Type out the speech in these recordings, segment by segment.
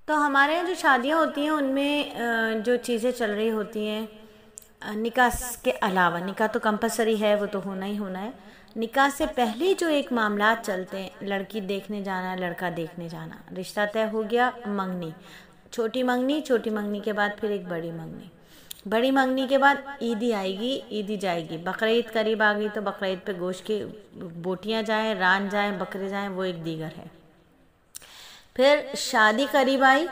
तो हमारे यहाँ जो शादियाँ होती हैं उनमें जो चीज़ें चल रही होती हैं निकाह के अलावा, निकाह तो कंपलसरी है, वो तो होना ही होना है। निकाह से पहले जो एक मामलात चलते हैं, लड़की देखने जाना, लड़का देखने जाना, रिश्ता तय हो गया, मंगनी, छोटी मंगनी, छोटी मंगनी के बाद फिर एक बड़ी मंगनी, बड़ी मंगनी के बाद ईदी आएगी, ईदी जाएगी, बकरीद करीब आ गई तो बकरीद पे गोश्त की बोटियाँ जाएँ, रान जाएँ, बकरे जाएँ, वो एक दीगर है। फिर शादी करीब आई,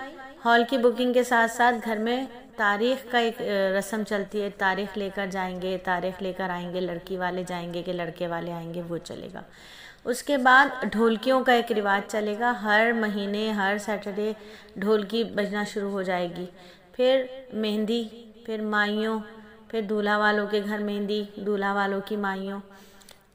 हॉल की बुकिंग के साथ साथ घर में तारीख़ का एक रस्म चलती है, तारीख़ लेकर जाएंगे, तारीख़ लेकर आएंगे, लड़की वाले जाएंगे कि लड़के वाले आएंगे, वो चलेगा। उसके बाद ढोलकियों का एक रिवाज चलेगा, हर महीने हर सैटरडे ढोलकी बजना शुरू हो जाएगी। फिर मेहंदी, फिर माइयों, फिर दूल्हा वालों के घर मेहंदी, दूल्हा वालों की माइयों।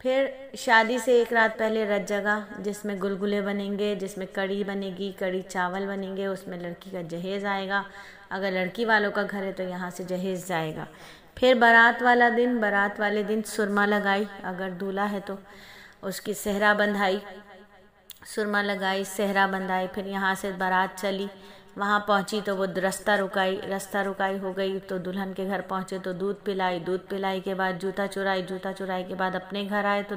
फिर शादी से एक रात पहले रत जगह, जिसमें गुलगुले बनेंगे, जिसमें कड़ी बनेगी, कड़ी चावल बनेंगे, उसमें लड़की का जहेज़ आएगा, अगर लड़की वालों का घर है तो यहाँ से जहेज़ जाएगा। फिर बारात वाला दिन, बारात वाले दिन सुरमा लगाई, अगर दूल्हा है तो उसकी सेहरा बंधाई, सुरमा लगाई, सेहरा बंधाई। फिर यहाँ से बारात चली, वहाँ पहुँची तो वो रास्ता रुकाई, रास्ता रुकाई हो गई तो दुल्हन के घर पहुँचे तो दूध पिलाई, दूध पिलाई के बाद जूता चुराई, जूता चुराई के बाद अपने घर आए तो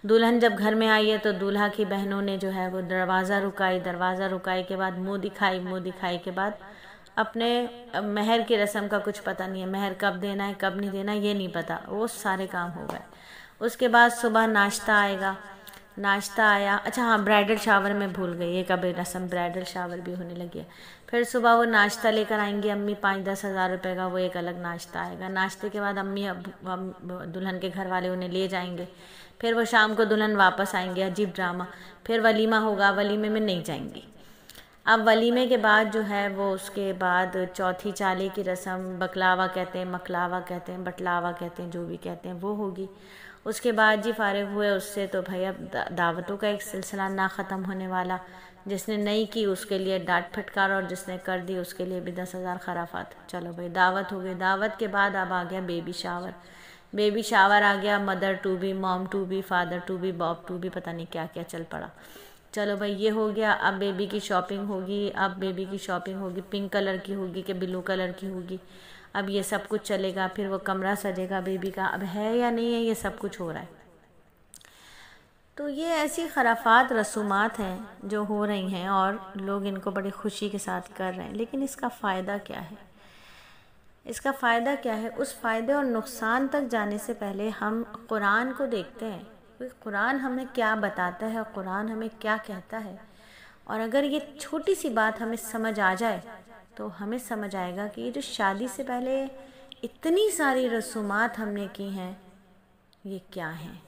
दुल्हन जब घर में आई है तो दूल्हा की बहनों ने जो है वो दरवाज़ा रुकाई, दरवाज़ा रुकाई के बाद मुँह दिखाई, मुँह दिखाई के बाद अपने महर की रस्म का कुछ पता नहीं है, महर कब देना है कब नहीं देना ये नहीं पता, वो सारे काम हो गए। उसके बाद सुबह नाश्ता आएगा, नाश्ता आया, अच्छा हाँ ब्राइडल शावर में भूल गई, एक अभी रस्म ब्राइडल शावर भी होने लगी है। फिर सुबह वो नाश्ता लेकर आएंगी अम्मी, 5-10 हज़ार रुपये का वो एक अलग नाश्ता आएगा। नाश्ते के बाद अम्मी दुल्हन के घर वाले उन्हें ले जाएंगे, फिर वो शाम को दुल्हन वापस आएंगे, अजीब ड्रामा। फिर वलीमा होगा, वलीमे में नहीं जाएंगी। अब वलीमे के बाद जो है वो उसके बाद चौथी चाली की रस्म, बकलावा कहते हैं, मकलावा कहते हैं, बटलावा कहते हैं, जो भी कहते हैं वो होगी। उसके बाद जी फारिग हुए उससे तो भाई अब दावतों का एक सिलसिला ना ख़त्म होने वाला। जिसने नहीं की उसके लिए डांट फटकार और जिसने कर दी उसके लिए भी 10,000 खराफात। चलो भाई दावत हो गई। दावत के बाद अब आ गया बेबी शावर। बेबी शावर आ गया, mother to be, mom to be, father to be, bob to be, पता नहीं क्या क्या चल पड़ा। चलो भाई ये हो गया। अब बेबी की शॉपिंग होगी, अब बेबी की शॉपिंग होगी, पिंक कलर की होगी कि ब्लू कलर की होगी, अब ये सब कुछ चलेगा। फिर वो कमरा सजेगा बेबी का, अब है या नहीं है, ये सब कुछ हो रहा है। तो ये ऐसी खराफात रसूमात हैं जो हो रही हैं और लोग इनको बड़ी खुशी के साथ कर रहे हैं, लेकिन इसका फ़ायदा क्या है? इसका फ़ायदा क्या है? उस फ़ायदे और नुकसान तक जाने से पहले हम कुरान को देखते हैं, कुरान हमें क्या बताता है और कुरान हमें क्या कहता है। और अगर ये छोटी सी बात हमें समझ आ जाए तो हमें समझ आएगा कि ये जो शादी से पहले इतनी सारी रसूमात हमने की हैं ये क्या हैं।